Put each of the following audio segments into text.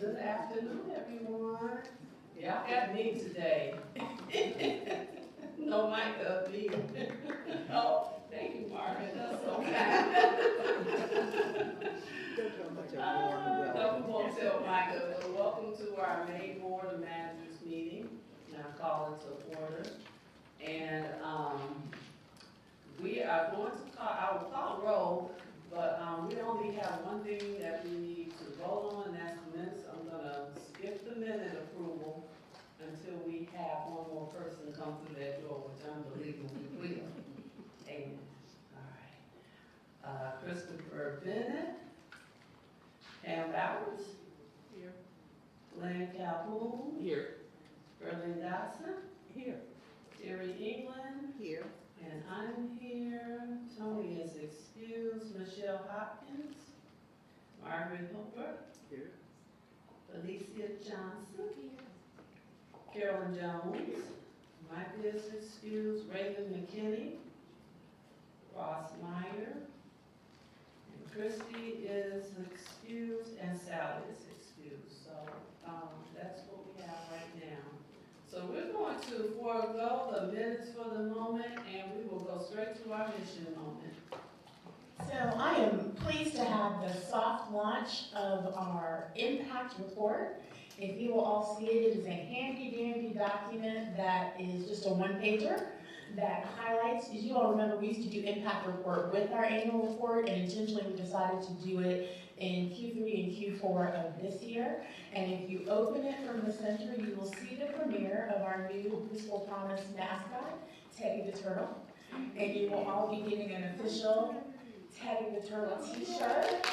Good afternoon, everyone. Y'all got me today. No mic up me. Oh, thank you, Margaret. That's so kind. Don't won't tell Micah, but welcome to our May Board of Managers meeting. Now call it to order. And we are going to call, I will call roll, but we only have one thing that we need to vote on, and that's the minutes. I'm gonna skip the minute approval until we have one more person come through that door, which I'm believing we will. Amen. All right. Christopher Bennett, Pam Bowers. Here. Glenn Calhoun. Here. Berlin Dodson. Here. Terry England. Here. And I'm here. Tony is excused. Michelle Hopkins. Margaret Hooper. Here. Alicia Johnson. Here. Carolyn Jones. Mike is excused. Raven McKinney. Ross Meyer. And Christy is excused. And Sally is excused. So that's what we have right now. So we're going to forego the minutes for the moment, and we will go straight to our mission moment. So I am pleased to have the soft launch of our impact report. If you will all see it, it is a handy-dandy document that is just a one-pager that highlights, as you all remember, we used to do impact report with our annual report, and intentionally we decided to do it in Q3 and Q4 of this year. And if you open it from the center, you will see the premiere of our new Preschool Promise mascot, Teddy the Turtle. And you will all be getting an official Teddy the Turtle t-shirt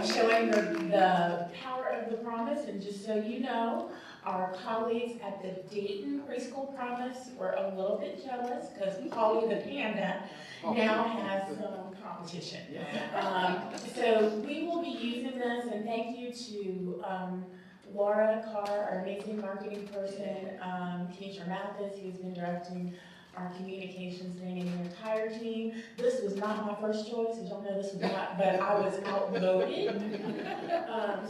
showing the power of the promise. And just so you know, our colleagues at the Dayton Preschool Promise were a little bit jealous because Polly the Panda now has some competition. So we will be using this, and thank you to Laura Carr, our amazing marketing person, Keisha Mathis, who's been directing our communications thing, and the entire team. This was not my first choice, as y'all know this was not, but I was outvoted.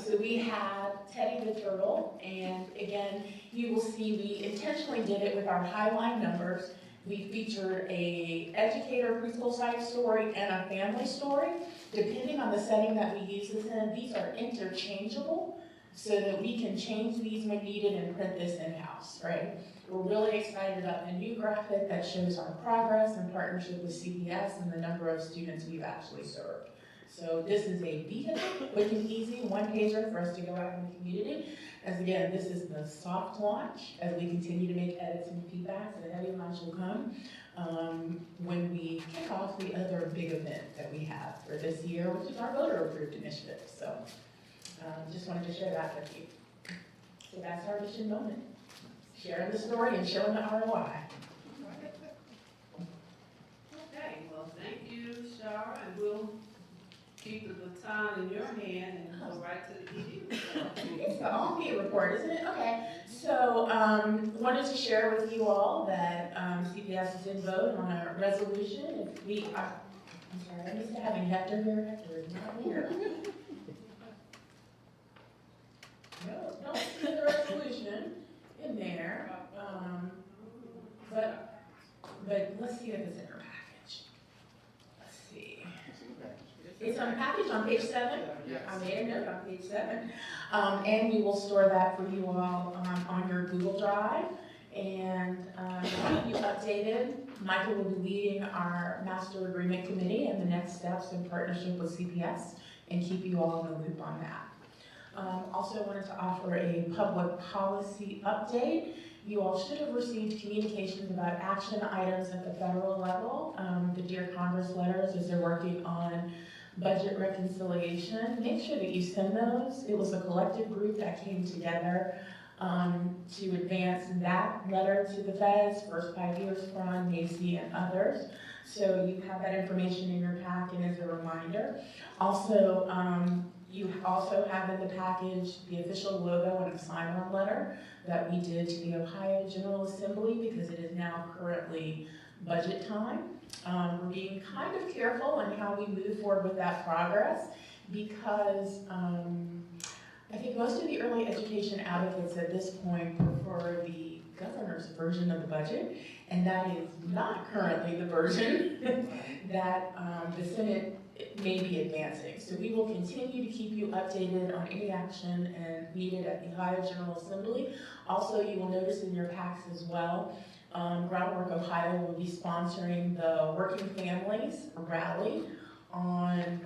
So we have Teddy the Turtle, and again, you will see we intentionally did it with our highline numbers. We featured a educator preschool site story and a family story. Depending on the setting that we use this in, these are interchangeable so that we can change these when needed and print this in-house, right? We're really excited about the new graphic that shows our progress in partnership with CPS and the number of students we've actually served. So this is a vehicle, quick and easy, one-pager for us to go out in the community. As again, this is the soft launch as we continue to make edits and feedbacks. The heavy launch will come when we kick off the other big event that we have for this year, which is our voter-approved initiative. So just wanted to share that with you. So that's our mission moment. Sharing the story and showing the ROI. Okay, well, thank you, Shara, and we'll keep the baton in your hand and go right to the ED. It's the on-me report, isn't it? Okay. So wanted to share with you all that CPS is in vote on a resolution. If we are, I'm sorry, I'm used to having Hector here. Hector is not here. No, don't see the resolution in there. But let's see if it's in our package. Let's see. It's on package on page 7. Yes. I made a note on page 7. And we will store that for you all on your Google Drive. And to keep you updated, Michael will be leading our master agreement committee and the next steps in partnership with CPS and keep you all in the loop on that. Also wanted to offer a public policy update. You all should have received communications about action items at the federal level, the Dear Congress letters as they're working on budget reconciliation. Make sure that you send those. It was a collective group that came together to advance that letter to the feds, First 5 Years Fund, Macy, and others. So you have that information in your packet as a reminder. Also, you also have in the package the official logo and a sign-on letter that we did to the Ohio General Assembly because it is now currently budget time. We're being kind of careful on how we move forward with that progress because I think most of the early education advocates at this point prefer the governor's version of the budget, and that is not currently the version that the Senate may be advancing. So we will continue to keep you updated on any action and needed at the Ohio General Assembly. Also, you will notice in your packs as well, Groundwork Ohio will be sponsoring the Working Families Rally on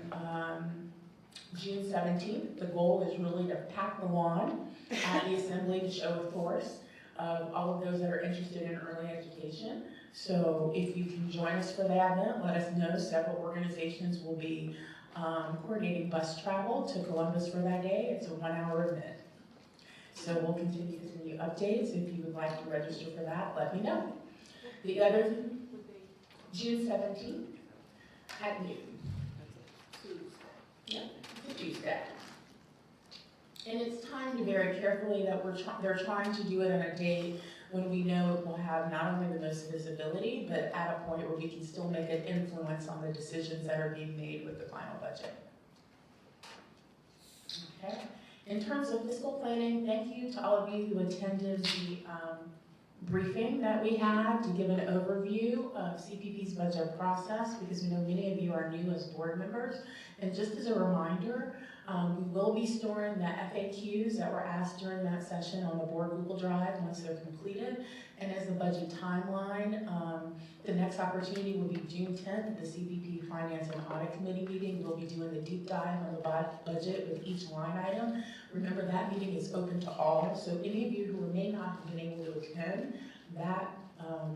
June 17th. The goal is really to pack the lawn at the Assembly to show a force of all of those that are interested in early education. So if you can join us for that event, let us know. Several organizations will be coordinating bus travel to Columbus for that day. It's a 1-hour event. So we'll continue to send you updates. If you would like to register for that, let me know. The other, June 17th at noon. Yeah, it's a Tuesday. And it's timed very carefully that they're trying to do it on a day when we know it will have not only the most visibility, but at a point where we can still make an influence on the decisions that are being made with the final budget. Okay. In terms of fiscal planning, thank you to all of you who attended the briefing that we had to give an overview of CPP's budget process, because we know many of you are new as board members. And just as a reminder, we will be storing the FAQs that were asked during that session on the board Google Drive once they're completed. And as the budget timeline, the next opportunity will be June 10th at the CPP Finance and Audit Committee meeting. We'll be doing the deep dive on the budget with each line item. Remember, that meeting is open to all, so any of you who may not have been able to attend that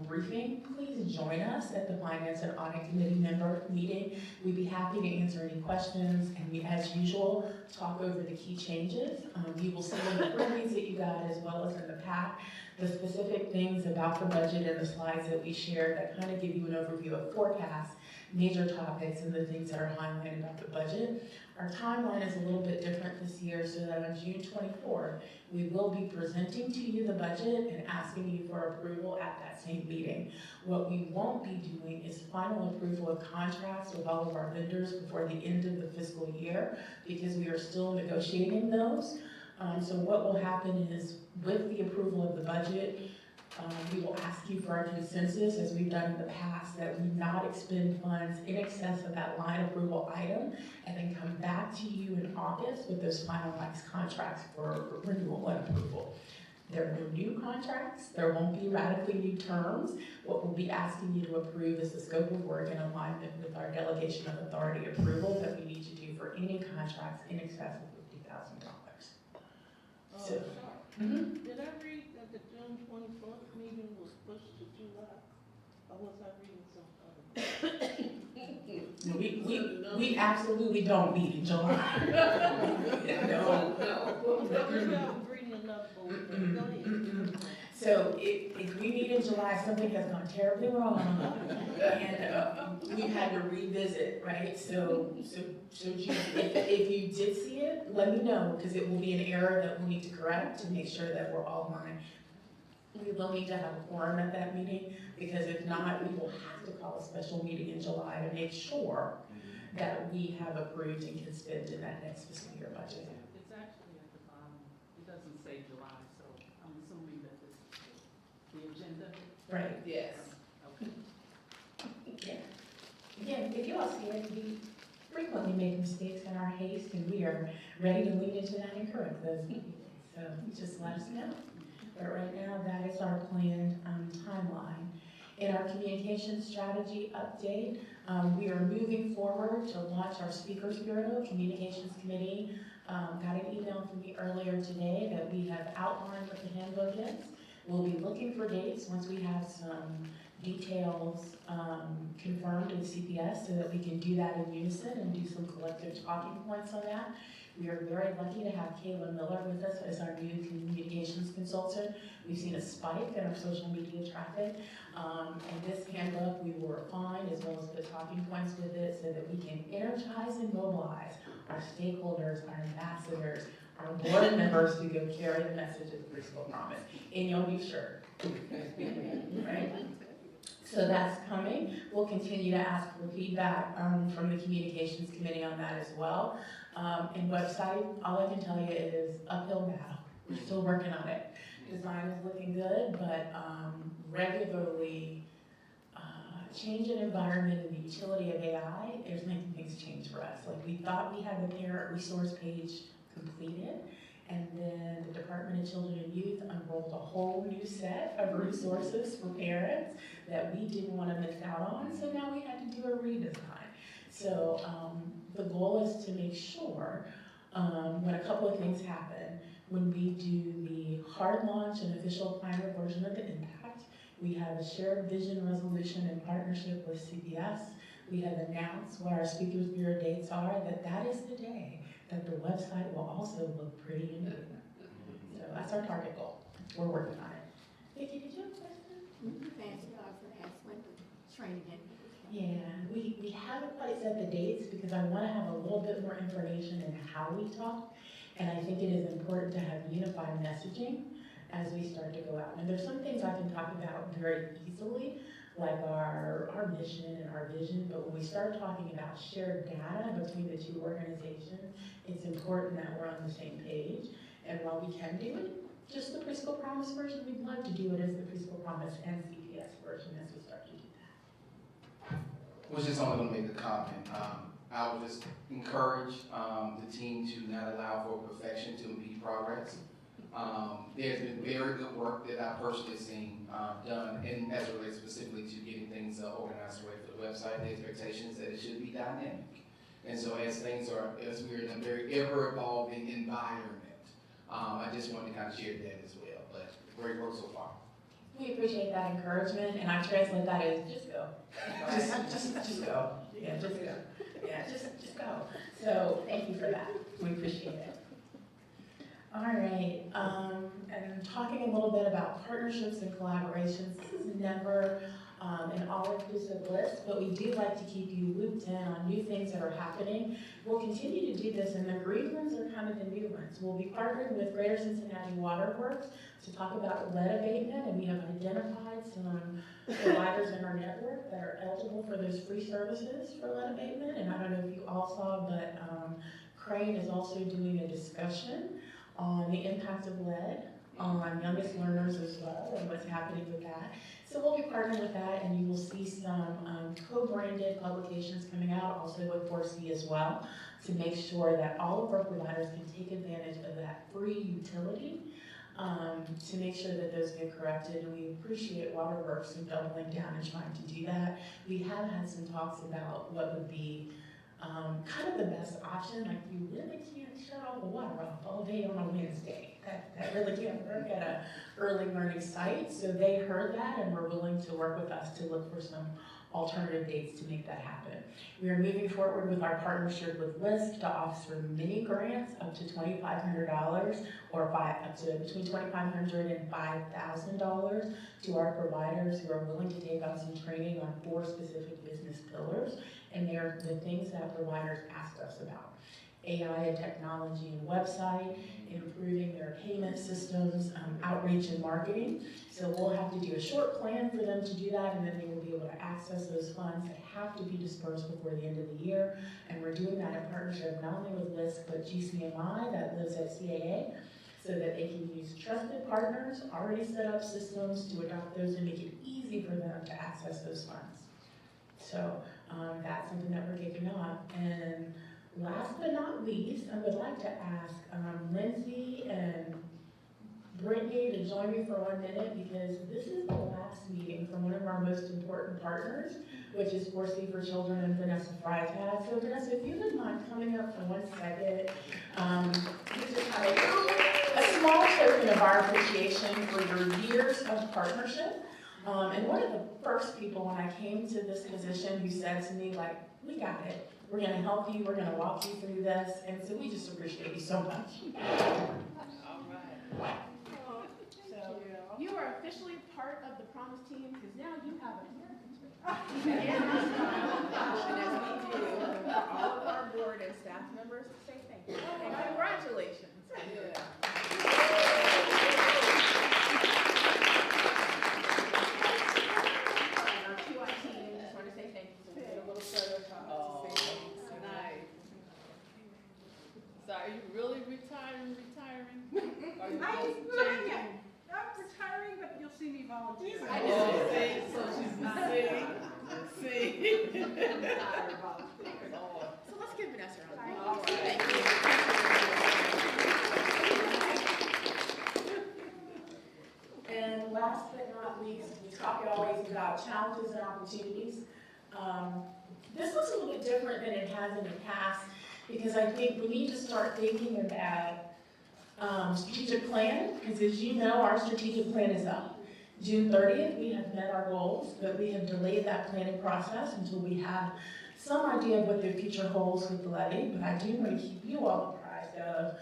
briefing, please join us at the Finance and Audit Committee member meeting. We'd be happy to answer any questions, and we, as usual, talk over the key changes. You will see in the freebies that you got, as well as in the pack, the specific things about the budget and the slides that we shared that kind of give you an overview of forecasts, major topics, and the things that are highlighted about the budget. Our timeline is a little bit different this year, so that on June 24th, we will be presenting to you the budget and asking you for approval at that same meeting. What we won't be doing is final approval of contracts with all of our vendors before the end of the fiscal year, because we are still negotiating those. So what will happen is, with the approval of the budget, we will ask you for our consensus, as we've done in the past, that we not expend funds in excess of that line approval item, and then come back to you in August with those finalized contracts for renewal and approval. There are no new contracts. There won't be radically new terms. What we'll be asking you to approve is the scope of work in alignment with our delegation of authority approval that we need to do for any contracts in excess of $50,000. So, Did I read that the June 24th meeting was pushed to July? Or was I reading something? we absolutely don't meet in July. No. I'm reading enough for it. Go ahead. So if we meet in July, something has gone terribly wrong, and we've had to revisit, right? So if you did see it, let me know, because it will be an error that we'll need to correct to make sure that we're all aligned. We will need to have a quorum at that meeting, because if not, we will have to call a special meeting in July to make sure that we have approved and can spend in that next fiscal year budget. It's actually at the bottom. It doesn't say July, so I'm assuming that this is the agenda. Right. Yes. Okay. Yeah. Again, if you all see it, we frequently make mistakes in our haste, and we are ready to lean into that and correct those mistakes. So just let us know. But right now, that is our planned timeline. In our communication strategy update, we are moving forward to launch our Speakers Bureau Communications Committee. Got an email from me earlier today that we have outlined what the handbook is. We'll be looking for dates once we have some details confirmed with CPS, so that we can do that in unison and do some collective talking points on that. We are very lucky to have Kayla Miller with us as our new communications consultant. We've seen a spike in our social media traffic. And this handbook, we will refine, as well as the talking points with it, so that we can energize and mobilize our stakeholders, our ambassadors, our board members to go carry the message of the preschool promise in your new shirt. Right? So that's coming. We'll continue to ask for feedback from the communications committee on that as well. And website, all I can tell you is uphill battle. We're still working on it. Design is looking good, but regularly change in environment and the utility of AI is making things change for us. Like we thought we had the parent resource page completed, and then the Department of Children and Youth unrolled a whole new set of resources for parents that we didn't want to miss out on, so now we had to do a redesign. So the goal is to make sure when a couple of things happen, when we do the hard launch and official final version of the impact, we have a shared vision resolution in partnership with CPS. We have announced what our Speakers Bureau dates are, that is the day that the website will also look pretty and new. So that's our target goal. We're working on it. Vicki, did you have a question? Fancy, I was gonna ask when the training ended. Yeah, we haven't quite set the dates because I want to have a little bit more information in how we talk. And I think it is important to have unified messaging as we start to go out. And there's some things I can talk about very easily, like our mission and our vision, but when we start talking about shared data between the two organizations, it's important that we're on the same page. And while we can do it, just the Preschool Promise version, we'd love to do it as the Preschool Promise and CPS version as we start to do that. I was just only going to make a comment. I would just encourage the team to not allow for perfection to impede progress. There's been very good work that I personally seen done, and as it relates specifically to getting things organized right for the website. The expectation is that it should be dynamic, and so as we're in a very ever-evolving environment, I just wanted to kind of share that as well. But great work so far. We appreciate that encouragement, and I translate that as just go. Just go. Yeah, just go. Yeah, just go. So thank you for that. We appreciate it. All right, and talking a little bit about partnerships and collaborations. This is never an all-inclusive list, but we do like to keep you looped in on new things that are happening. We'll continue to do this, and the green ones are kind of the new ones. We'll be partnering with Greater Cincinnati Water Works to talk about lead abatement, and we have identified some providers in our network that are eligible for those free services for lead abatement. And I don't know if you all saw, but Crane is also doing a discussion on the impact of lead on youngest learners as well and what's happening with that. So we'll be partnering with that, and you will see some co-branded publications coming out, also with 4C as well, to make sure that all of our providers can take advantage of that free utility to make sure that those get corrected. And we appreciate Waterworks and doubling down and trying to do that. We have had some talks about what would be kind of the best option. Like, you really can't shut all the water off all day on a Wednesday. That really can't work at an early learning site. So they heard that and were willing to work with us to look for some alternative dates to make that happen. We are moving forward with our partnership with LISC to offer mini grants up to $2,500 or up to between $2,500 and $5,000 to our providers who are willing to take on some training on 4 specific business pillars. And they're the things that providers ask us about: AI and technology and website, improving their payment systems, outreach and marketing. So we'll have to do a short plan for them to do that, and then they will be able to access those funds that have to be dispersed before the end of the year. And we're doing that in partnership not only with LISC, but GCMI that lives at CAA, so that they can use trusted partners, already set up systems to adopt those and make it easy for them to access those funds. So that's something that we're kicking off. And last but not least, I would like to ask Lindsay and Brittany to join me for 1 minute, because this is the last meeting from one of our most important partners, which is 4C for Children and Vanessa Freitag. So Vanessa, if you wouldn't mind coming up for 1 second, this is kind of a small token of our appreciation for your years of partnership. And one of the first people when I came to this position who said to me, like, we got it. We're going to help you. We're going to walk you through this. And so we just appreciate you so much. All right. So you are officially part of the Promise team because now you have an American trip. And as we do, all of our board and staff members to say thank you and congratulations. retiring, but you'll see me volunteering. Oh, see, so she's not, see. So let's give Vanessa a round. All right. Thank you. And last but not least, we talk always about challenges and opportunities. This looks a little bit different than it has in the past because I think we need to start thinking about strategic plan, because as you know, our strategic plan is up. June 30th, we have met our goals, but we have delayed that planning process until we have some idea of what the future holds with the levy. But I do want to keep you all apprised of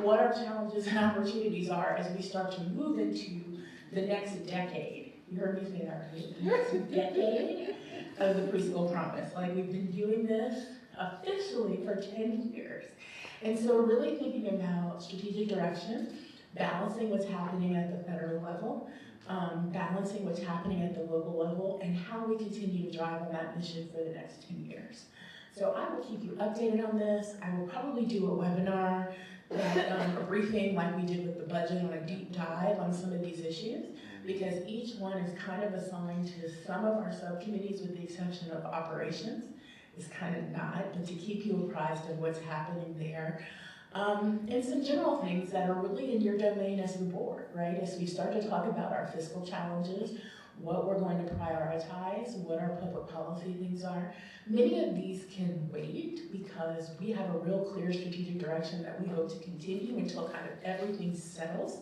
what our challenges and opportunities are as we start to move into the next decade. You heard me say that, right? The next decade of the preschool promise. Like, we've been doing this officially for 10 years. And so we're really thinking about strategic direction, balancing what's happening at the federal level, balancing what's happening at the local level, and how we continue to drive on that mission for the next 10 years. So I will keep you updated on this. I will probably do a webinar, a briefing like we did with the budget on a deep dive on some of these issues, because each one is kind of assigned to some of our subcommittees with the exception of operations. Is kind of not, but to keep you apprised of what's happening there. And some general things that are really in your domain as the board, right? As we start to talk about our fiscal challenges, what we're going to prioritize, what our public policy things are. Many of these can wait because we have a real clear strategic direction that we hope to continue until kind of everything settles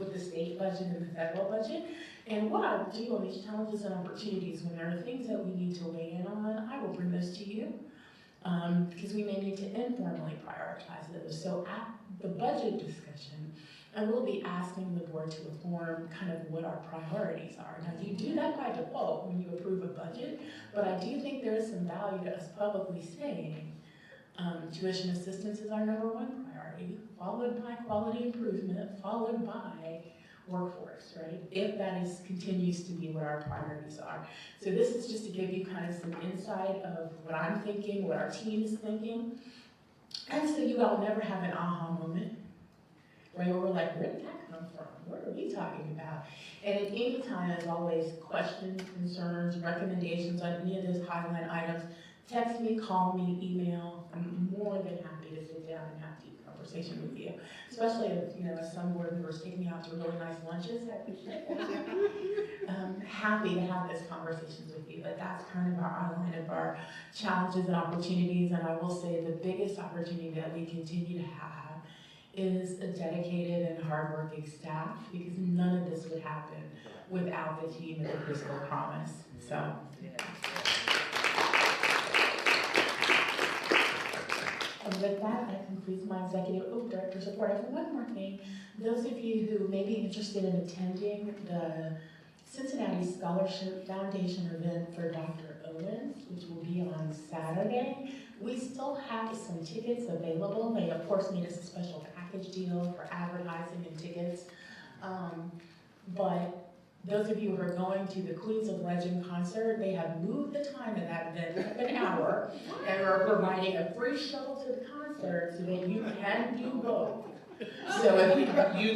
with the state budget and the federal budget. And what I will do on these challenges and opportunities, when there are things that we need to weigh in on, I will bring those to you. Because we may need to informally prioritize those. So at the budget discussion, I will be asking the board to inform kind of what our priorities are. Now, you do that by default when you approve a budget, but I do think there is some value to us publicly saying tuition assistance is our number one priority, followed by quality improvement, followed by workforce, right? If that continues to be what our priorities are. So this is just to give you kind of some insight of what I'm thinking, what our team is thinking. And so you all never have an aha moment, right? Where we're like, where did that come from? What are we talking about? And at any time, as always, questions, concerns, recommendations on any of those highline items, text me, call me, email. I'm more than happy to sit down and have a deep conversation with you. Especially if, as some board members take me out to really nice lunches. I appreciate that. Happy to have those conversations with you, but that's kind of our outline of our challenges and opportunities. And I will say the biggest opportunity that we continue to have is a dedicated and hardworking staff, because none of this would happen without the team at the Preschool Promise. So. And with that concludes my executive director support. I have one more thing. Those of you who may be interested in attending the Cincinnati Scholarship Foundation event for Dr. Owens, which will be on Saturday, we still have some tickets available. They, of course, made us a special package deal for advertising and tickets. But those of you who are going to the Queens of Legend concert, they have moved the time of that event up an hour and are providing a free shuttle to the concert so that you can do both. So if you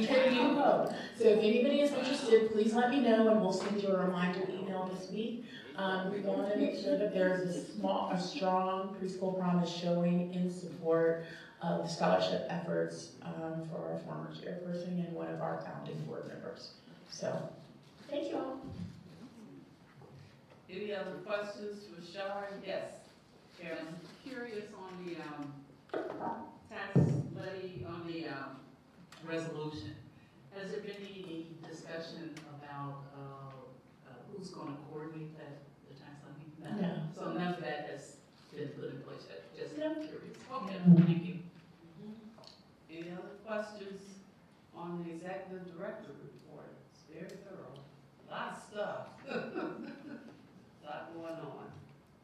can do both. So if anybody is interested, please let me know and we'll send you a reminder email this week. We want to make sure that there's a strong Preschool Promise showing in support of the scholarship efforts for our former chairperson and one of our founding board members. So. Thank you all. Any other questions for Sharon? Yes, Carolyn. Just curious on the tax levy, on the resolution. Has there been any discussion about who's going to coordinate the tax levy? No. So none of that has been put in place yet? Just curious. Okay, thank you. Any other questions on the executive director report? It's very thorough. A lot of stuff. A lot going on.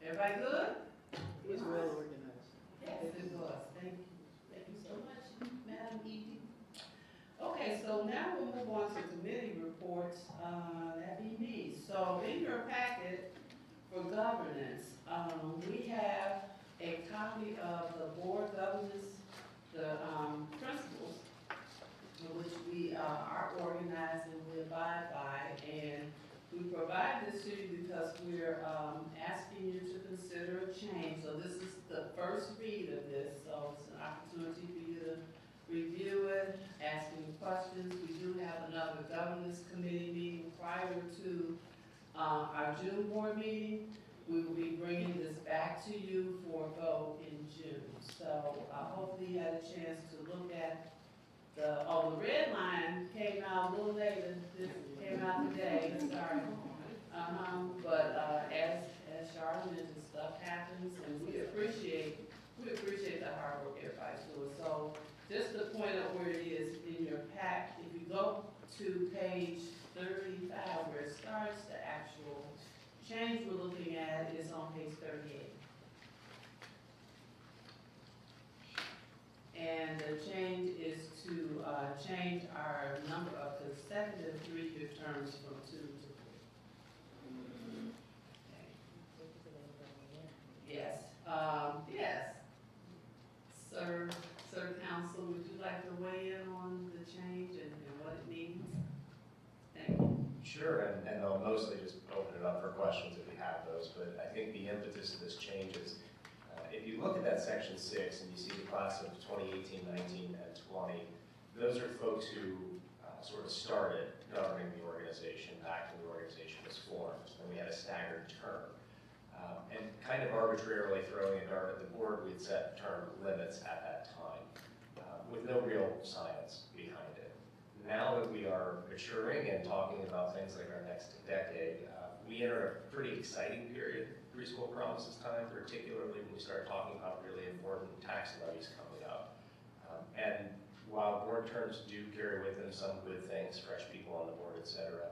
Everybody good? It was well organized. Yes, it was. Thank you. Thank you so much, Madam Edie. Okay, so now we'll move on to committee reports. That be me. So in your packet for governance, we have a copy of the board governance, the principles, which we we are organized and we abide by, and we provide this to you because we're asking you to consider a change. So this is the first read of this, so it's an opportunity for you to review it, asking questions. We do have another governance committee meeting prior to our June board meeting. We will be bringing this back to you for a vote in June. So hopefully you had a chance to look at the red line came out a little later. This came out today, sorry. But as Charlotte mentioned, stuff happens, and we appreciate the hard work everybody's doing. So just to point out where it is in your pack, if you go to page 35, where it starts, the actual change we're looking at is on page 38. And the change is to change our number of consecutive 3-year terms from 2 to 3. Okay. Yes. Yes. Sir Counsel, would you like to weigh in on the change and what it means? Thank you. Sure, and I'll mostly just open it up for questions if you have those, but I think the impetus of this change is, if you look at that section 6 and you see the class of 2018, 19, and 20, those are folks who sort of started governing the organization back when the organization was formed, and we had a staggered term. And kind of arbitrarily throwing a dart at the board, we'd set term limits at that time, with no real science behind it. Now that we are maturing and talking about things like our next decade, we enter a pretty exciting period. Preschool promises time, particularly when we start talking about really important tax levies coming up. And while board terms do carry with them some good things, fresh people on the board, et cetera,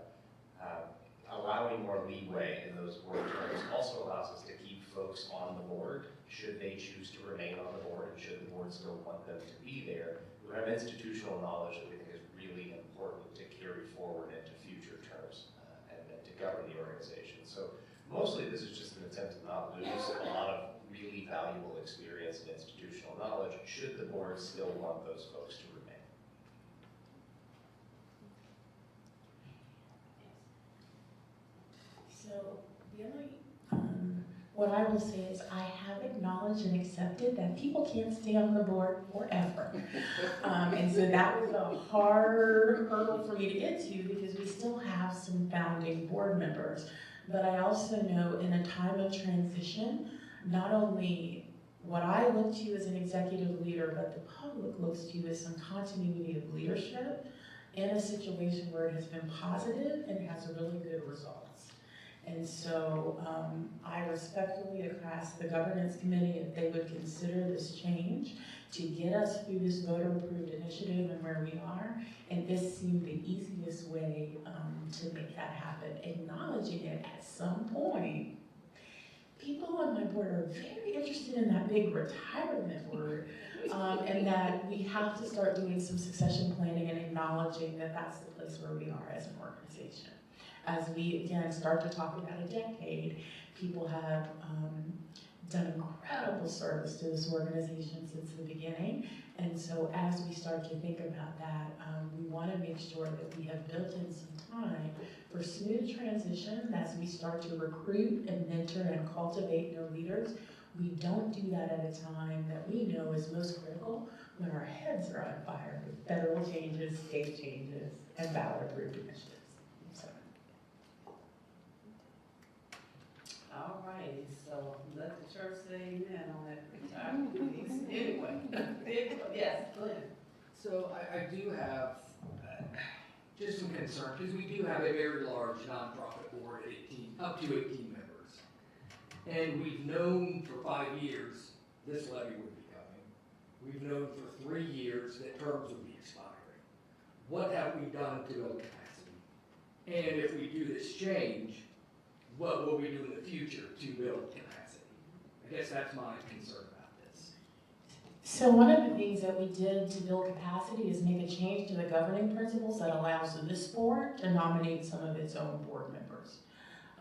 allowing more leeway in those board terms also allows us to keep folks on the board should they choose to remain on the board and should the board still want them to be there, who have institutional knowledge that we think is really important to carry forward into future terms and to govern the organization. So mostly this is just an attempt to not lose a lot of really valuable experience and institutional knowledge should the board still want those folks to remain. So the only, what I will say is I have acknowledged and accepted that people can't stay on the board forever. And so that was a hard hurdle for me to get to because we still have some founding board members. But I also know in a time of transition, not only what I look to as an executive leader, but the public looks to as some continuity of leadership in a situation where it has been positive and has really good results. And so I respectfully ask the governance committee if they would consider this change to get us through this voter-approved initiative and where we are. And this seemed the easiest way to make that happen, acknowledging it at some point. People on my board are very interested in that big retirement word, and that we have to start doing some succession planning and acknowledging that that's the place where we are as an organization. As we, again, start to talk about a decade, people have done incredible service to this organization since the beginning. And so as we start to think about that, we want to make sure that we have built in some time for smooth transition as we start to recruit and mentor and cultivate new leaders. We don't do that at a time that we know is most critical when our heads are on fire with federal changes, state changes, and ballot-approved initiatives. So. All righty, so let the church say amen on that retirement piece. Anyway, yes, Glenn. So I do have just some concern, because we do have a very large nonprofit board, up to 18 members. And we've known for 5 years this levy would be coming. We've known for 3 years that terms would be expiring. What have we done to build capacity? And if we do this change, what will we do in the future to build capacity? I guess that's my concern about this. So one of the things that we did to build capacity is make a change to the governing principles that allows this board to nominate some of its own board members.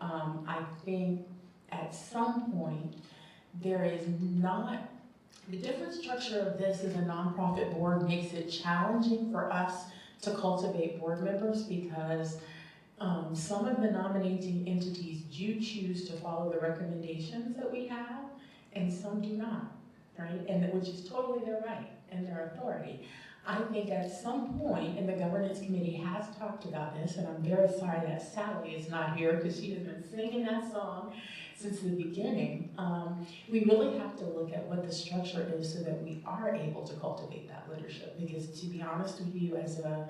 I think at some point there is not, the different structure of this as a nonprofit board makes it challenging for us to cultivate board members because some of the nominating entities do choose to follow the recommendations that we have, and some do not, right? And which is totally their right and their authority. I think at some point, and the governance committee has talked about this, and I'm very sorry that Sally is not here because she has been singing that song since the beginning. We really have to look at what the structure is so that we are able to cultivate that leadership. Because to be honest with you, as a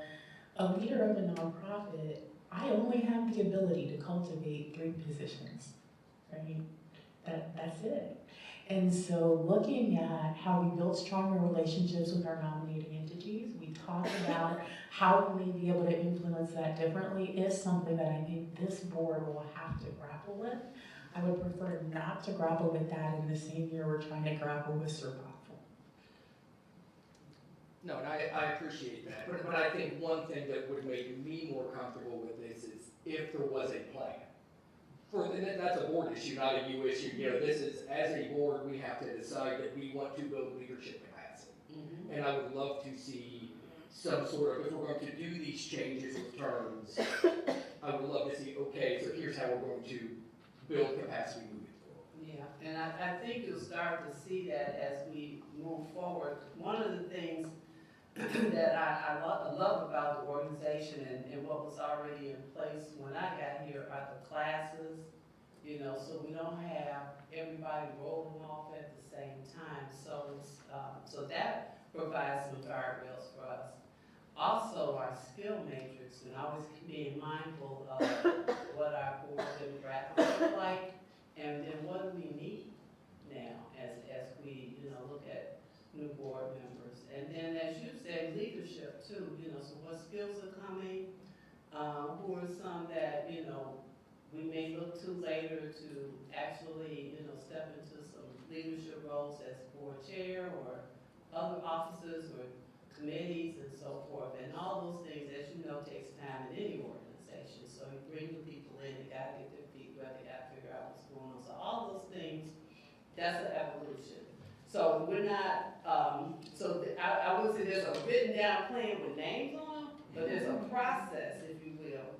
leader of a nonprofit, I only have the ability to cultivate 3 positions, right? That's it. And so looking at how we build stronger relationships with our nominating entities, we talk about how we may be able to influence that differently is something that I think this board will have to grapple with. I would prefer not to grapple with that in the same year we're trying to grapple with survival. No, and I appreciate that, but I think one thing that would make me more comfortable with this is if there was a plan. And that's a board issue, not a you issue. You know, this is, as a board, we have to decide that we want to build leadership capacity. Mm-hmm. And I would love to see some sort of, if we're going to do these changes of terms, I would love to see, okay, so here's how we're going to build capacity moving forward. Yeah, and I think you'll start to see that as we move forward. One of the things that I love about the organization and what was already in place when I got here are the classes, you know, so we don't have everybody rolling off at the same time. So so that provides some guardrails for us. Also, our skill matrix, and always being mindful of what our board demographics look like, and then what do we need now as we, you know, look at new board members. And then, as you said, leadership too, you know, so what skills are coming, who are some that, you know, we may look to later to actually, you know, step into some leadership roles as board chair or other officers or committees and so forth. And all those things, as you know, takes time in any organization. So you bring the people in, they gotta get their feet wet, they gotta figure out what's going on. So all those things, that's an evolution. So we're not, I would say there's a written down plan with names on them, but there's a process, if you will,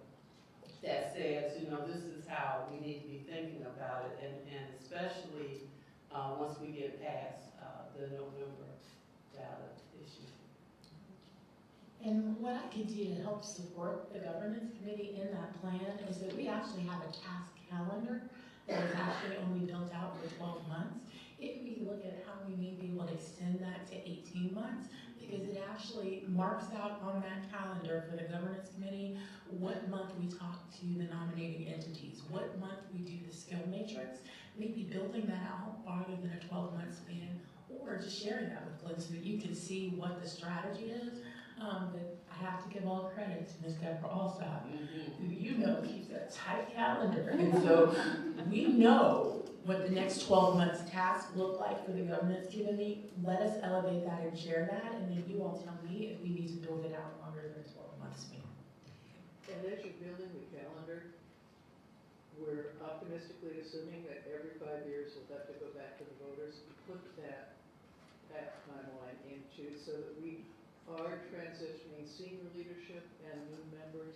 that says, you know, this is how we need to be thinking about it, and especially once we get past the November ballot issue. And what I can do to help support the governance committee in that plan is that we actually have a task calendar that is actually only built out for 12 months. If we look at how we may be able to extend that to 18 months, because it actually marks out on that calendar for the governance committee what month we talk to the nominating entities, what month we do the skill matrix, maybe building that out farther than a 12-month span, or just sharing that with Glenn so that you can see what the strategy is. But I have to give all credit to Ms. Deborah Alstott, who you know keeps a tight calendar. And so we know what the next 12 months tasks look like for the governance committee. Let us elevate that and share that, and then you all tell me if we need to build it out longer than a 12-month span. And as you're building the calendar, we're optimistically assuming that every 5 years we'll have to go back to the voters, put that timeline into so that we are transitioning senior leadership and new members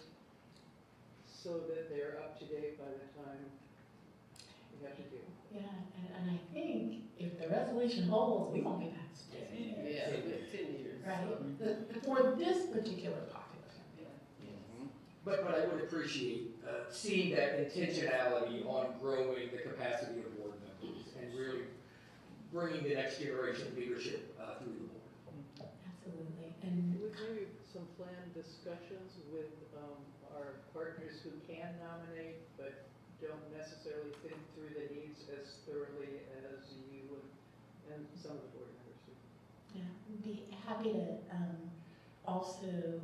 so that they're up to date by the time we have to do. Yeah, and I think if the resolution holds, we won't be past 10 years. Yeah, 10 years. Right? For this particular population. Yeah. But I would appreciate seeing that intentionality on growing the capacity of board members and really bringing the next generation of leadership through the board. Absolutely. And With maybe some planned discussions with our partners who can nominate but don't necessarily think through the needs as thoroughly as you and some of the board members do. yeah, we'd be happy to also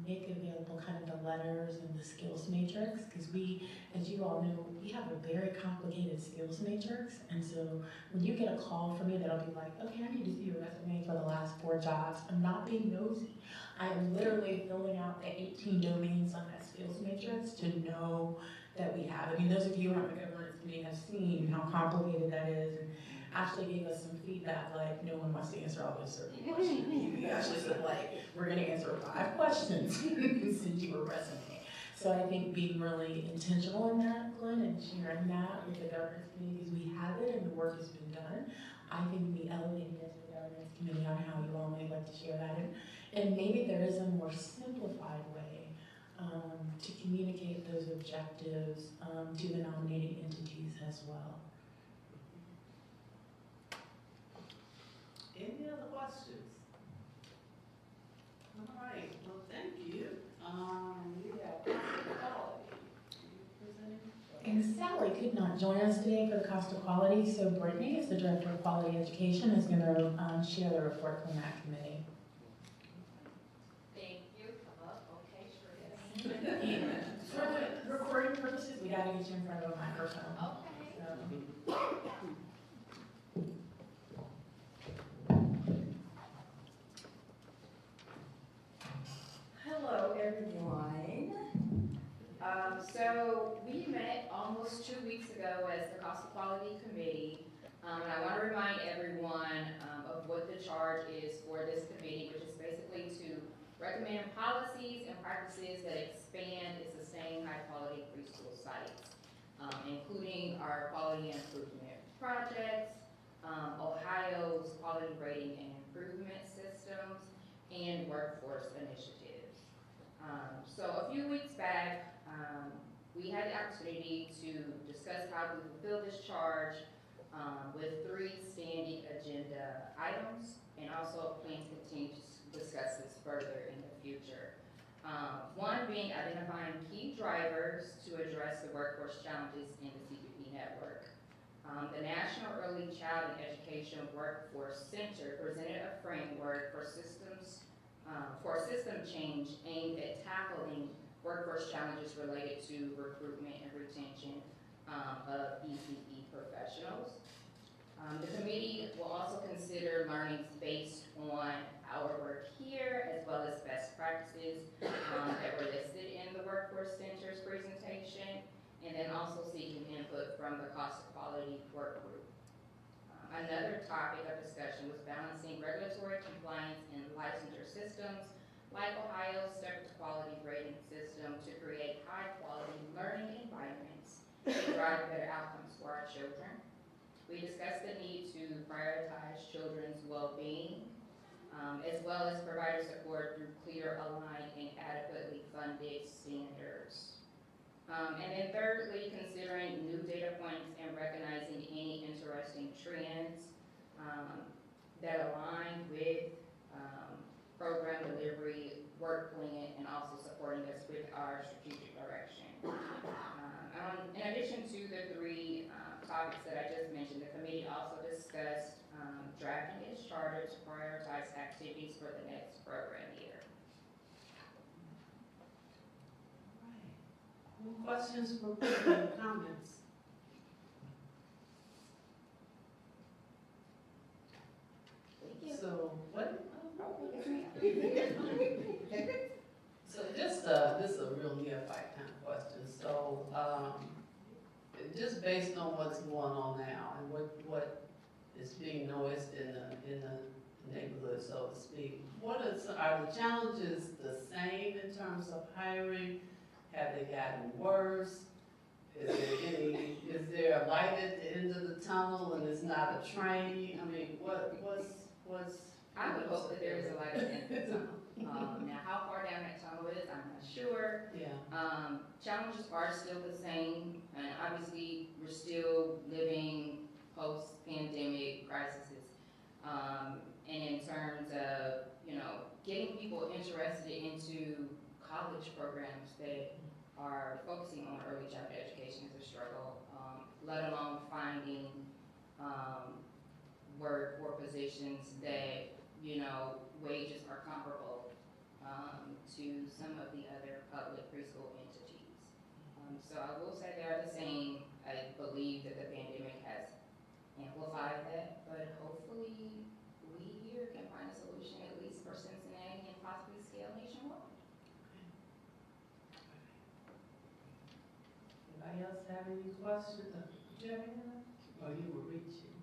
make available kind of the letters and the skills matrix, because we, as you all know, we have a very complicated skills matrix. And so when you get a call from me that'll be like, okay, I need to see your resume for the last 4 jobs, I'm not being nosy. I am literally filling out the 18 domains on that skills matrix to know that we have. I mean, those of you who are on the governance committee have seen how complicated that is. And actually gave us some feedback, like, no one wants to answer all those certain questions. He actually said, like, we're gonna answer 5 questions, send you a resume. So I think being really intentional in that, Glenn, and sharing that with the governance committee, because we have it and the work has been done. I think we elevated as the governance committee on how you all might like to share that. And maybe there is a more simplified way to communicate those objectives to the nominating entities as well. Any other questions? All right, well, thank you. We have quality. And Sally could not join us today for the cost of quality, so Brittany, as the Director of Quality Education, is going to share the report from that committee. Thank you. Come up. Okay, sure. And for the recording purposes, we got to get you in front of a microphone. Okay. So. Hello, everyone. So we met almost 2 weeks ago as the Cost of Quality Committee. And I want to remind everyone of what the charge is for this committee, which is basically to recommend policies and practices that expand and sustain high-quality preschool sites, including our quality improvement projects, Ohio's quality rating and improvement systems, and workforce initiatives. So a few weeks back, we had the opportunity to discuss how we fulfill this charge with 3 standing agenda items, and also plan to continue to discuss this further in the future. One being identifying key drivers to address the workforce challenges in the CPP network. The National Early Child and Education Workforce Center presented a framework for system change aimed at tackling workforce challenges related to recruitment and retention of ECE professionals. The committee will also consider learnings based on our work here, as well as best practices that were listed in the Workforce Center's presentation, and then also seeking input from the Cost of Quality Work Group. Another topic of discussion was balancing regulatory compliance and licensure systems, like Ohio's separate quality rating system, to create high-quality learning environments to drive better outcomes for our children. We discussed the need to prioritize children's well-being, as well as provider support through clear, aligned, and adequately funded standards. And then thirdly, considering new data points and recognizing any interesting trends that align with program delivery, work plan, and also supporting us with our strategic direction. In addition to the 3 topics that I just mentioned, the committee also discussed drafting its charter to prioritize activities for the next program year. Any questions for comments? Thank you. So what? So this is a real neophyte kind of question. So just based on what's going on now and what is being noticed in the neighborhood, so to speak, are the challenges the same in terms of hiring? Have they gotten worse? Is there a light at the end of the tunnel and it's not a train? I mean, what's I would hope that there is a light at the end of the tunnel. Now, how far down that tunnel is, I'm not sure. Yeah. Challenges are still the same, and obviously we're still living post-pandemic crises. And in terms of, getting people interested into college programs that are focusing on early childhood education is a struggle, let alone finding work or positions that, wages are comparable to some of the other public preschool entities. So I will say they are the same. I believe that the pandemic has amplified that, but hopefully we here can find a solution, at least for Cincinnati, and possibly scale nationwide. Anybody else have any questions? Do you have anything? Oh, you were reaching.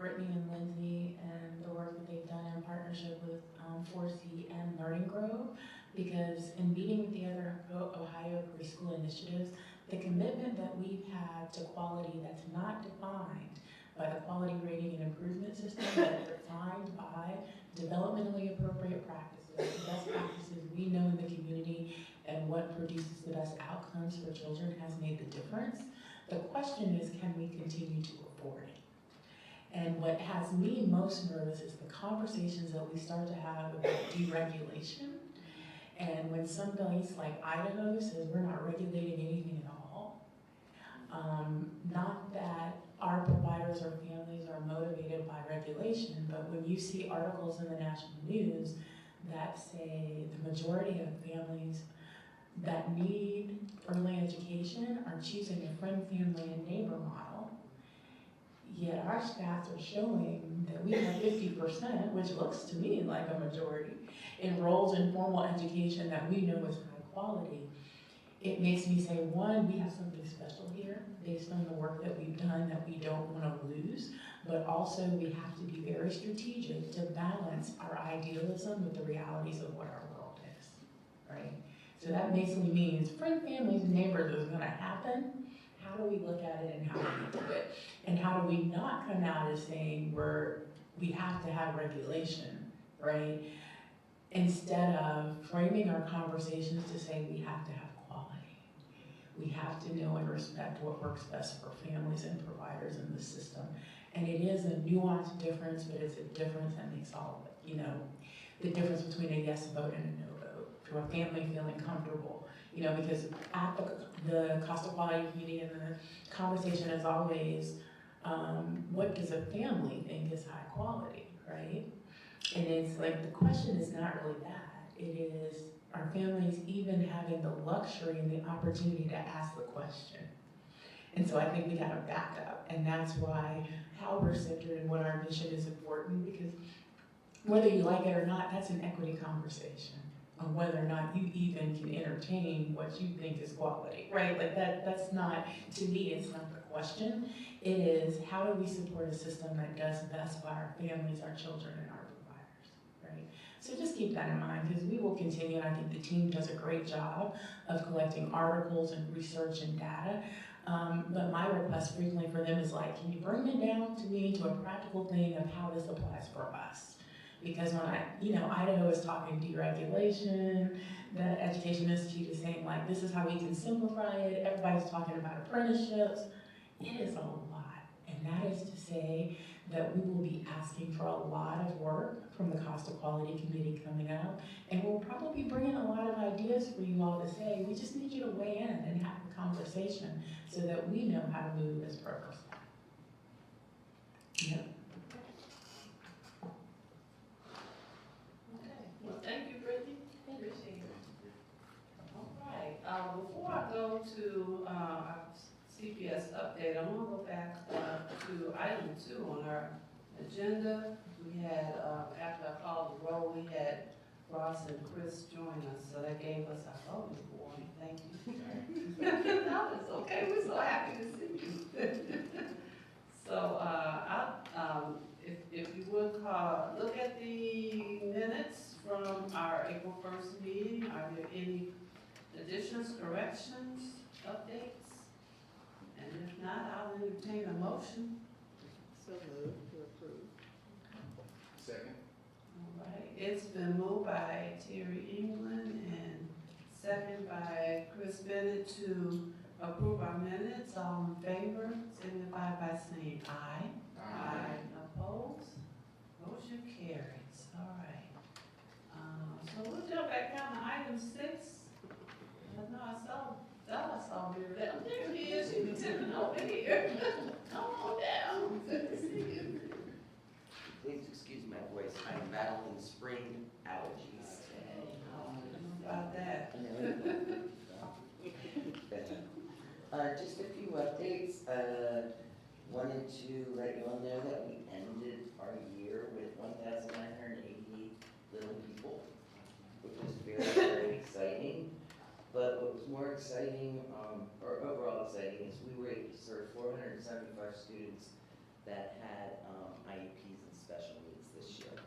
Brittany and Lindsay and the work that they've done in partnership with 4C and Learning Grove, because in meeting with the other Ohio preschool initiatives, the commitment that we've had to quality that's not defined by the quality rating and improvement system, but defined by developmentally appropriate practices, the best practices we know in the community, and what produces the best outcomes for children has made the difference. The question is, can we continue to afford it? And what has me most nervous is the conversations that we start to have about deregulation. And when some place like Idaho says we're not regulating anything at all, not that our providers or families are motivated by regulation, but when you see articles in the national news that say the majority of families that need early education are choosing a friend, family, and neighbor model, yet our stats are showing that we have 50%, which looks to me like a majority, enrolled in formal education that we know is high quality. It makes me say, one, we have something special here based on the work that we've done that we don't want to lose, but also we have to be very strategic to balance our idealism with the realities of what our world is, right? So that basically means friend, families, and neighbors is going to happen. How do we look at it and how do we do it? And how do we not come out as saying we have to have regulation, right? Instead of framing our conversations to say we have to have quality. We have to know and respect what works best for families and providers in the system. And it is a nuanced difference, but it's a difference that makes all of it, the difference between a yes vote and a no vote, to a family feeling comfortable, because at the cost of quality committee and the conversation is always, what does a family think is high quality, right? And it's like, the question is not really that. It is, are families even having the luxury and the opportunity to ask the question? And so I think we got to back up. And that's why how we're centered and what our mission is important, because whether you like it or not, that's an equity conversation on whether or not you even can entertain what you think is quality, right? Like that's not, to me, it's not the question. It is, how do we support a system that does best by our families, our children, and our providers, right? So just keep that in mind, because we will continue, and I think the team does a great job of collecting articles and research and data. But my request frequently for them is like, can you bring it down to me to a practical thing of how this applies for us? Because when Idaho is talking deregulation, the Education Institute is saying like, this is how we can simplify it. Everybody's talking about apprenticeships. It is a lot. And that is to say that we will be asking for a lot of work from the Cost of Quality Committee coming up. And we'll probably bring in a lot of ideas for you all to say, we just need you to weigh in and have a conversation so that we know how to move this program. Yep. Thank you, Brittany. Appreciate it. All right. Before I go to our CPS update, I want to go back to item 2 on our agenda. We had, after I called the roll, we had Ross and Chris join us, so that gave us our voting warning. Thank you. No, it's okay. We're so happy to see you. So, if you would look at the minutes from our April 1st meeting. Are there any additions, corrections, updates? And if not, I'll entertain a motion. So moved to approve. Second. All right, it's been moved by Terry England and second by Chris Bennett to approve our minutes. All in favor, signify by saying aye. Aye. Opposed? Motion carries. All right. So we'll jump back down to item 6. No, I saw her there. There she is. She was sitting over here. Come on down. Good to see you. Please excuse my voice, I'm battling spring allergies. I don't know about that. Just a few updates. Wanted to let you all know that we ended our year with 1,988 little people, which was very, very exciting. But what was more exciting, or overall exciting, is we were able to serve 475 students that had IEPs and special needs this year.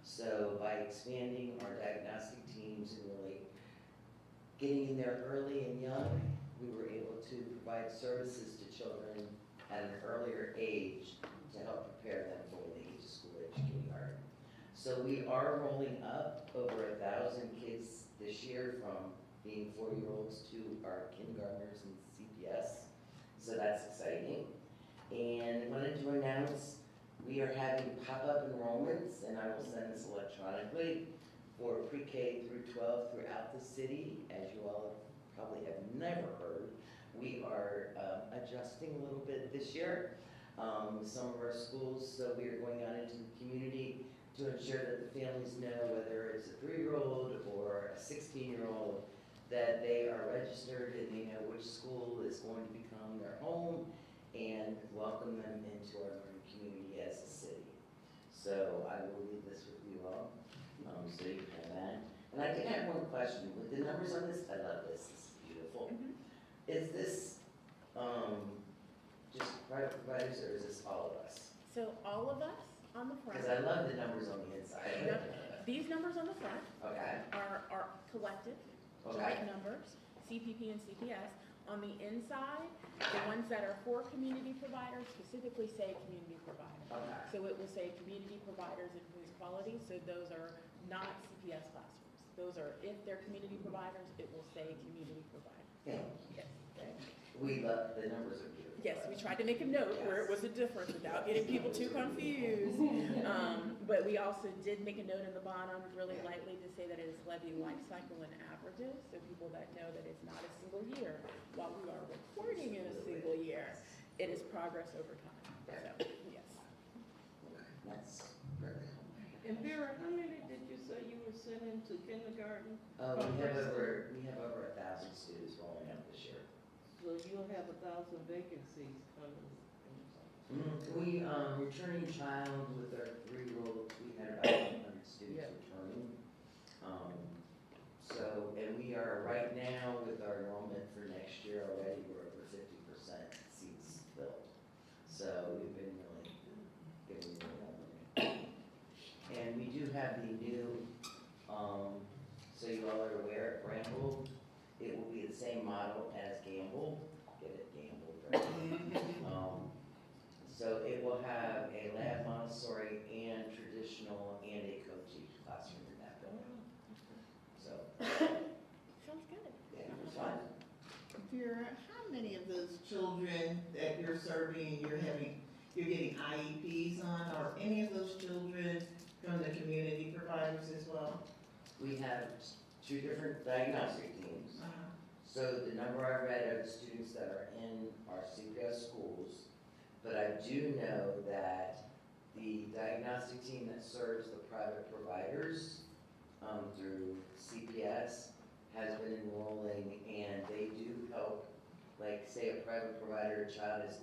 So by expanding our diagnostic teams and really getting in there early and young, we were able to provide services to children at an earlier age to help prepare them for when they get to school age kindergarten. So we are rolling up over 1,000 kids this year from being 4-year-olds to our kindergartners and CPS. So that's exciting. And I wanted to announce we are having pop-up enrollments, and I will send this electronically, for pre-K through 12 throughout the city. As you all probably have never heard, we are adjusting a little bit this year. Some of our schools, so we are going out into the community to ensure that the families know whether it's a 3-year-old or a 16-year-old, that they are registered and they know which school is going to become their home and welcome them into our learning community as a city. So I will leave this with you all, so you can have that. And I did have one question, with the numbers on this, I love this, this is beautiful. Is this, just private providers, or is this all of us? So all of us on the front. Because I love the numbers on the inside. These numbers on the front Okay, are collective, okay, joint numbers, CPP and CPS. On the inside, the ones that are for community providers specifically say community provider. okay. So it will say community providers and police quality, so those are not CPS classrooms. Those are, if they're community providers, it will say community provider. Thank Yes. you. We love, the numbers are beautiful. Yes, we tried to make a note where it was a difference without getting people too confused. But we also did make a note in the bottom really lightly to say that it is levy life cycle and averages, so people that know that it's not a single year. While we are recording in a single year, it is progress over time. So, yes. That's really helpful. And Vera, how many did you say you were sending to kindergarten? We have over 1,000 students rolling out this year. So you'll have 1,000 vacancies coming. We, returning child with our 3-year-old, we had about 100 students returning. So, and we are right now with our enrollment for next year already, we're over 50% seats filled. So we've been really getting the enrollment. And we do have the new, so you all are aware, at Bramble, it will be the same model as Gamble. Get it, Gamble, right? So it will have a lab Montessori and traditional and a co-teach classroom in that building. So, Sounds good. yeah, it's fun. Vera, how many of those children that you're serving, you're getting IEPs on, are any of those children from the community providers as well? We have 2 different diagnostic teams. So the number I read are the students that are in our CPS schools, but I do know that the diagnostic team that serves the private providers through CPS has been enrolling, and they do help, like say a private provider, a child is,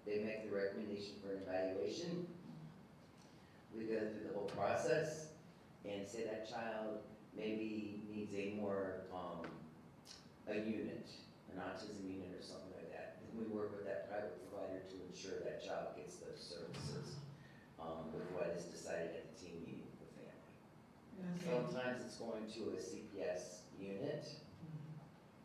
they make the recommendation for an evaluation. We go through the whole process and say that child maybe needs a more, a unit, an autism unit or something like that. And we work with that private provider to ensure that child gets those services with what is decided at the team meeting with the family. Sometimes it's going to a CPS unit.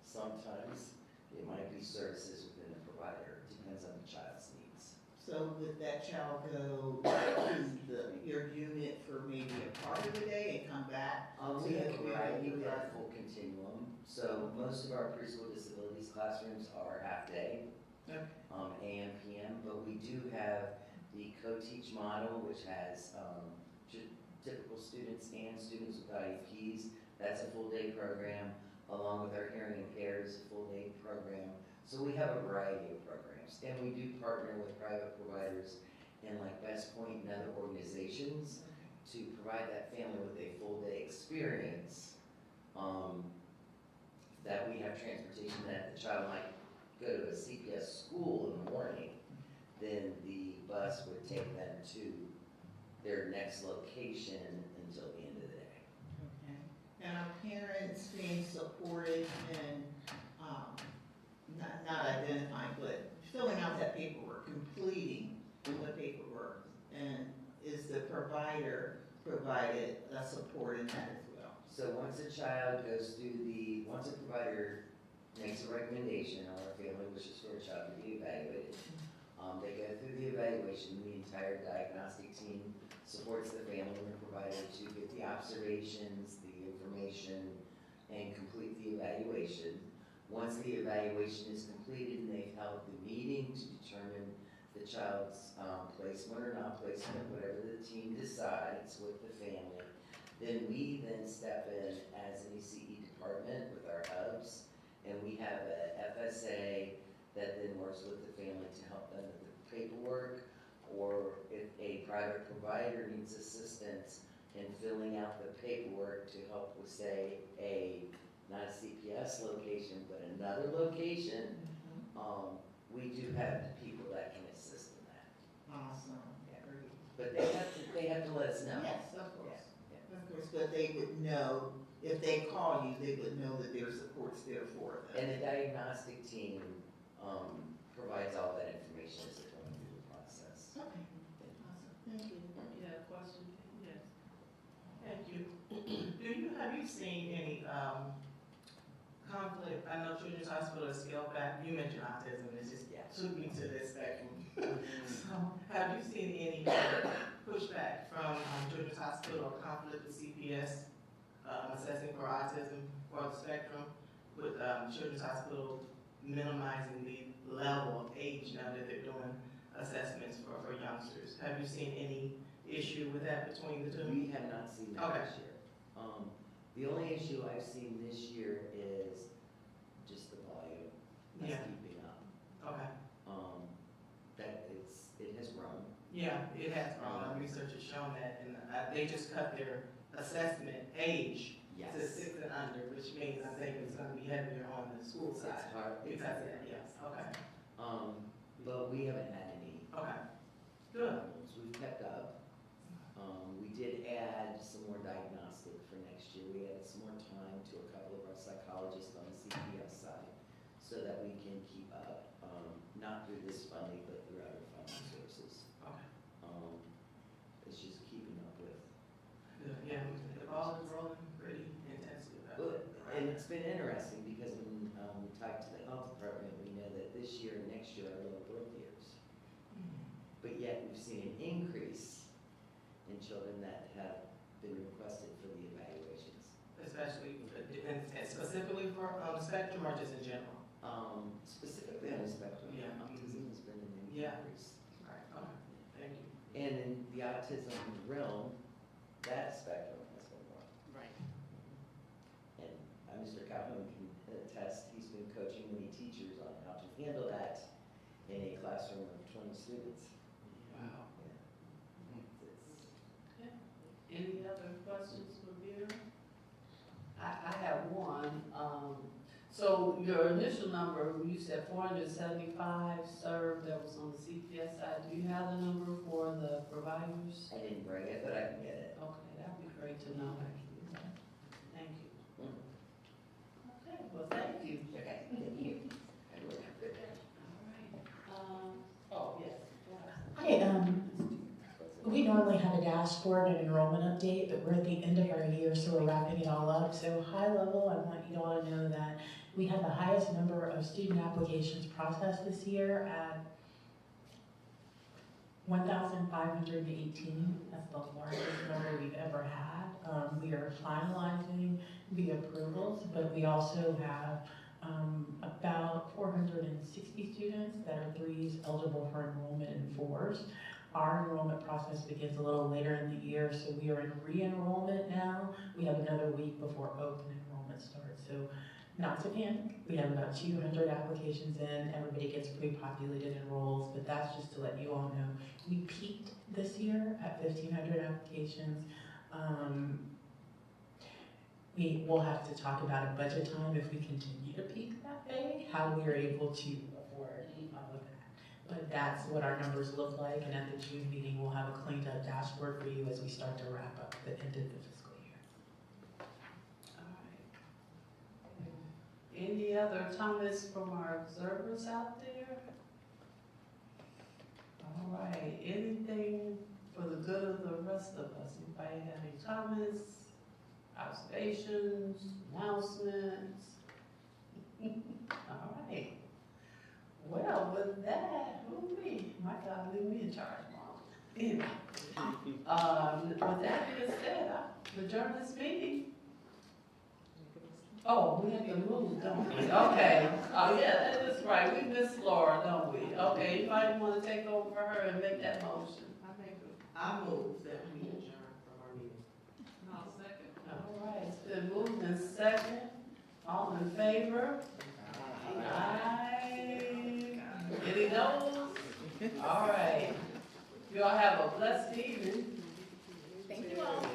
Sometimes it might be services within the provider. It depends on the child's needs. So would that child go to your unit for maybe a part of the day and come back? We have a variety, we have a full continuum. So most of our preschool disabilities classrooms are half day, AM, PM, but we do have the co-teach model, which has typical students and students with IEPs. That's a full day program, along with our hearing impaired is a full day program. So we have a variety of programs, and we do partner with private providers and like Best Point and other organizations to provide that family with a full day experience. That we have transportation, that the child might go to a CPS school in the morning, then the bus would take them to their next location until the end of the day. Okay. And are parents being supported in, not identifying, but filling out that paperwork, completing the the provider provided support in that as well? So once a child goes through once a provider makes a recommendation or a family wishes for a child to be evaluated, they go through the evaluation, the entire diagnostic team supports the family and the provider to get the observations, the information, and complete the evaluation. Once the evaluation is completed and they've held the meeting to determine the child's placement or not placement, whatever the team decides with the family, then we step in as an ECE department with our hubs, and we have a FSA that then works with the family to help them with the paperwork, or if a private provider needs assistance in filling out the paperwork to help with, say, not a CPS location, but another location, we do have people that can assist in that. Awesome. But they have to let us know. Yes, of course. Of course, but they would know, if they call you, they would know that their support's there for them. And the diagnostic team provides all that information as they're going through the process. Okay. Awesome. Thank you. You have a question? Yes. Thank you. Have you seen any conflict? I know Children's Hospital has scaled back. You mentioned autism, and it just took me to this spectrum. So, have you seen any pushback from Children's Hospital or conflict with CPS assessing for autism or the spectrum, with Children's Hospital minimizing the level of age now that they're doing assessments for youngsters? Have you seen any issue with that between the two? We have not seen that Okay. this year. The only issue I've seen this year is just the volume that's keeping up. Okay. That it has grown. Yeah, it has grown. Research has shown that, and they just cut their assessment age to 6 and under, which means I think it's going to be heavier on the school side. It's hard. Because of that, yes. Okay. But we haven't had any. Okay. Good. So we've kept up. We did add some more diagnostic for next year. We added some more time to a couple of our psychologists on the CPS side so that we can keep up, not through this funding, but through other funding sources. Okay. It's just keeping up with. Good. Yeah, the ball is rolling pretty intensely. Well, and it's been interesting because when we talked to the health department, we know that this year and next year are low birth years. But yet we've seen an increase in children that have been requested for the evaluations. Especially, and specifically for the spectrum or just in general? Specifically on the spectrum, Yeah. autism has been an Yeah. increase. Right. Okay. Thank you. And in the autism realm, that spectrum has been growing. Right. And Mr. Calhoun can attest, he's been coaching many teachers on how to handle that in a classroom of 20 students. Wow. Yeah. Any other questions for Vera? I have one. So your initial number, you said 475 served that was on the CPS side. Do you have the number for the providers? I didn't bring it, but I can get it. Okay, that'd be great to know, actually. Thank you. Okay, well, thank you. Okay, thank you. Everyone have a good day. Oh, yes. Hi, we normally have a dashboard and enrollment update, but we're at the end of our year, so we're wrapping it all up. So high level, I want you all to know that we had the highest number of student applications processed this year at 1,518. That's the largest number we've ever had. We are finalizing the approvals, but we also have about 460 students that are 3s eligible for enrollment in 4s. Our enrollment process begins a little later in the year, so we are in re-enrollment now. We have another week before open enrollment starts, so not to panic. We have about 200 applications in. Everybody gets pre-populated and rolls, but that's just to let you all know. We peaked this year at 1,500 applications. We will have to talk about a budget time if we continue to peak that way, how we are able to afford all of that. But that's what our numbers look like, and at the June meeting, we'll have a cleaned up dashboard for you as we start to wrap up the end of the fiscal year. All right. Any other comments from our observers out there? All right, anything for the good of the rest of us. Anybody have any comments, observations, announcements? All right. Well, with that, who me? My God, leave me in charge, Mom. Anyway, with that being said, I adjourn this meeting. Oh, we have to move, don't we? Okay. Oh, yeah, that is right. We miss Laura, don't we? Okay, anybody want to take over her and make that motion? I move that we adjourn from our meeting. I'll second. All right, it's been moved and second. All in favor? Aye. Any noes? All right. You all have a blessed evening. Thank you all.